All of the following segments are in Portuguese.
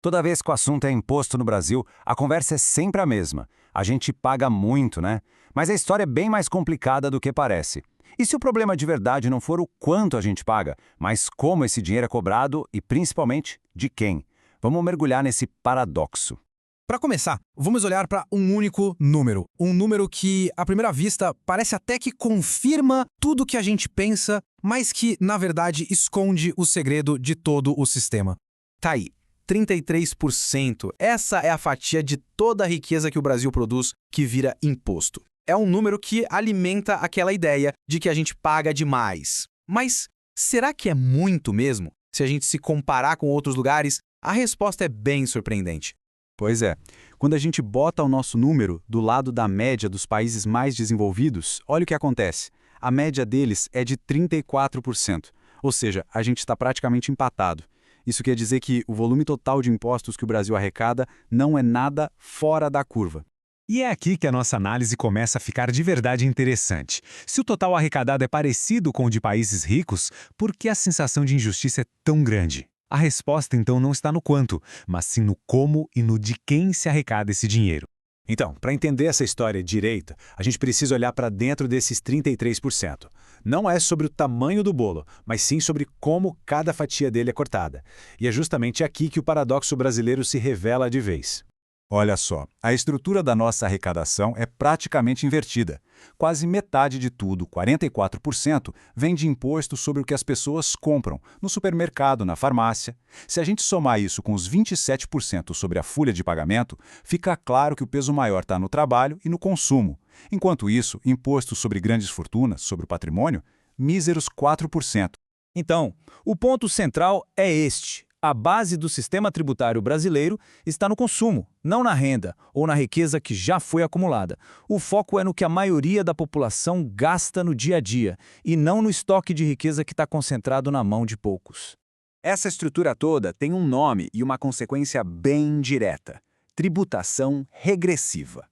Toda vez que o assunto é imposto no Brasil, a conversa é sempre a mesma. A gente paga muito, né? Mas a história é bem mais complicada do que parece. E se o problema de verdade não for o quanto a gente paga, mas como esse dinheiro é cobrado e, principalmente, de quem? Vamos mergulhar nesse paradoxo. Para começar, vamos olhar para um único número. Um número que, à primeira vista, parece até que confirma tudo o que a gente pensa, mas que, na verdade, esconde o segredo de todo o sistema. Tá aí, 33%. Essa é a fatia de toda a riqueza que o Brasil produz que vira imposto. É um número que alimenta aquela ideia de que a gente paga demais. Mas será que é muito mesmo? Se a gente se comparar com outros lugares, a resposta é bem surpreendente. Pois é. Quando a gente bota o nosso número do lado da média dos países mais desenvolvidos, olha o que acontece. A média deles é de 34%. Ou seja, a gente está praticamente empatado. Isso quer dizer que o volume total de impostos que o Brasil arrecada não é nada fora da curva. E é aqui que a nossa análise começa a ficar de verdade interessante. Se o total arrecadado é parecido com o de países ricos, por que a sensação de injustiça é tão grande? A resposta, então, não está no quanto, mas sim no como e no de quem se arrecada esse dinheiro. Então, para entender essa história direita, a gente precisa olhar para dentro desses 33%. Não é sobre o tamanho do bolo, mas sim sobre como cada fatia dele é cortada. E é justamente aqui que o paradoxo brasileiro se revela de vez. Olha só, a estrutura da nossa arrecadação é praticamente invertida. Quase metade de tudo, 44%, vem de imposto sobre o que as pessoas compram, no supermercado, na farmácia. Se a gente somar isso com os 27% sobre a folha de pagamento, fica claro que o peso maior está no trabalho e no consumo. Enquanto isso, imposto sobre grandes fortunas, sobre o patrimônio, míseros 4%. Então, o ponto central é este. A base do sistema tributário brasileiro está no consumo, não na renda ou na riqueza que já foi acumulada. O foco é no que a maioria da população gasta no dia a dia e não no estoque de riqueza que está concentrado na mão de poucos. Essa estrutura toda tem um nome e uma consequência bem direta: tributação regressiva.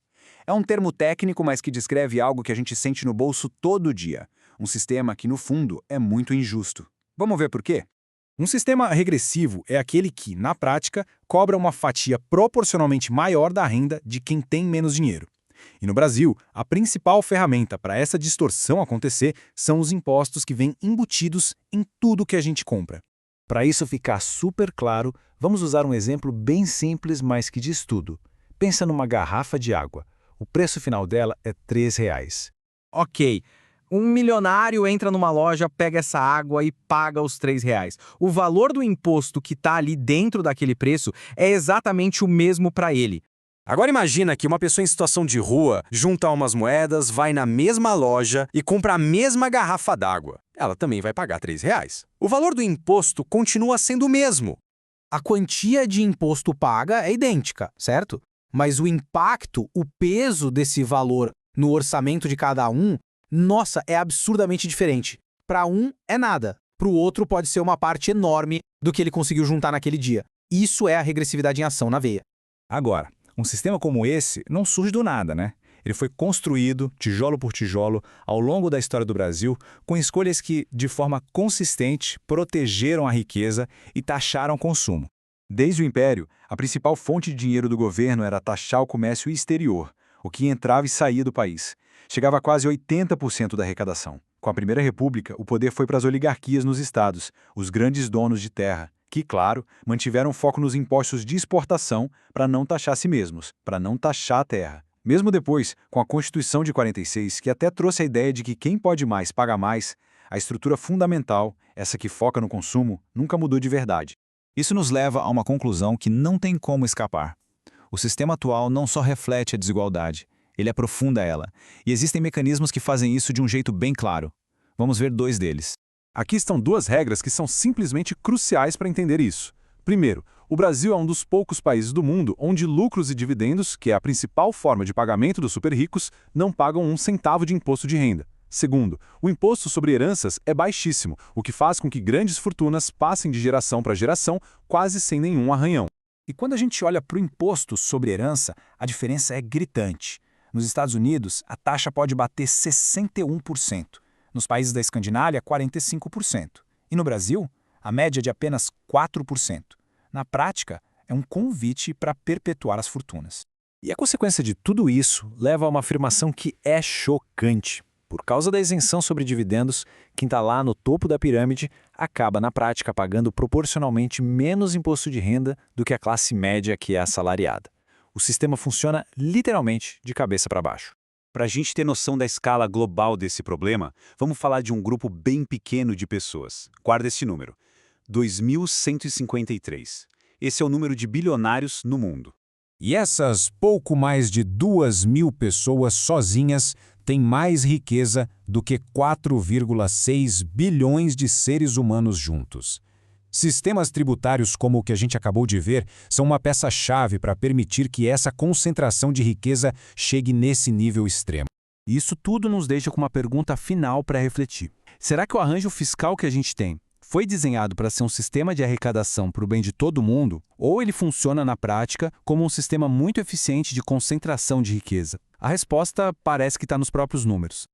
É um termo técnico, mas que descreve algo que a gente sente no bolso todo dia. Um sistema que, no fundo, é muito injusto. Vamos ver por quê? Um sistema regressivo é aquele que, na prática, cobra uma fatia proporcionalmente maior da renda de quem tem menos dinheiro. E no Brasil, a principal ferramenta para essa distorção acontecer são os impostos que vêm embutidos em tudo que a gente compra. Para isso ficar super claro, vamos usar um exemplo bem simples, mas que diz tudo. Pensa numa garrafa de água. O preço final dela é R$ 3. Ok. Um milionário entra numa loja, pega essa água e paga os R$ 3. O valor do imposto que está ali dentro daquele preço é exatamente o mesmo para ele. Agora imagina que uma pessoa em situação de rua junta umas moedas, vai na mesma loja e compra a mesma garrafa d'água. Ela também vai pagar R$ 3. O valor do imposto continua sendo o mesmo. A quantia de imposto paga é idêntica, certo? Mas o impacto, o peso desse valor no orçamento de cada um, nossa, é absurdamente diferente. Para um, é nada. Para o outro, pode ser uma parte enorme do que ele conseguiu juntar naquele dia. Isso é a regressividade em ação na veia. Agora, um sistema como esse não surge do nada, né? Ele foi construído, tijolo por tijolo, ao longo da história do Brasil, com escolhas que, de forma consistente, protegeram a riqueza e taxaram o consumo. Desde o Império, a principal fonte de dinheiro do governo era taxar o comércio exterior, o que entrava e saía do país. Chegava a quase 80% da arrecadação. Com a Primeira República, o poder foi para as oligarquias nos estados, os grandes donos de terra, que, claro, mantiveram foco nos impostos de exportação para não taxar a si mesmos, para não taxar a terra. Mesmo depois, com a Constituição de 46, que até trouxe a ideia de que quem pode mais paga mais, a estrutura fundamental, essa que foca no consumo, nunca mudou de verdade. Isso nos leva a uma conclusão que não tem como escapar. O sistema atual não só reflete a desigualdade, ele aprofunda ela. E existem mecanismos que fazem isso de um jeito bem claro. Vamos ver 2 deles. Aqui estão 2 regras que são simplesmente cruciais para entender isso. Primeiro, o Brasil é um dos poucos países do mundo onde lucros e dividendos, que é a principal forma de pagamento dos super ricos, não pagam 1 centavo de imposto de renda. Segundo, o imposto sobre heranças é baixíssimo, o que faz com que grandes fortunas passem de geração para geração quase sem nenhum arranhão. E quando a gente olha para o imposto sobre herança, a diferença é gritante. Nos Estados Unidos, a taxa pode bater 61%. Nos países da Escandinávia, 45%. E no Brasil, a média é de apenas 4%. Na prática, é um convite para perpetuar as fortunas. E a consequência de tudo isso leva a uma afirmação que é chocante. Por causa da isenção sobre dividendos, quem está lá no topo da pirâmide acaba, na prática, pagando proporcionalmente menos imposto de renda do que a classe média que é assalariada. O sistema funciona literalmente de cabeça para baixo. Para a gente ter noção da escala global desse problema, vamos falar de um grupo bem pequeno de pessoas. Guarda esse número: 2.153. Esse é o número de bilionários no mundo. E essas pouco mais de 2.000 pessoas sozinhas têm mais riqueza do que 4,6 bilhões de seres humanos juntos. Sistemas tributários como o que a gente acabou de ver são uma peça-chave para permitir que essa concentração de riqueza chegue nesse nível extremo. Isso tudo nos deixa com uma pergunta final para refletir. Será que o arranjo fiscal que a gente tem foi desenhado para ser um sistema de arrecadação para o bem de todo mundo, ou ele funciona na prática como um sistema muito eficiente de concentração de riqueza? A resposta parece que está nos próprios números.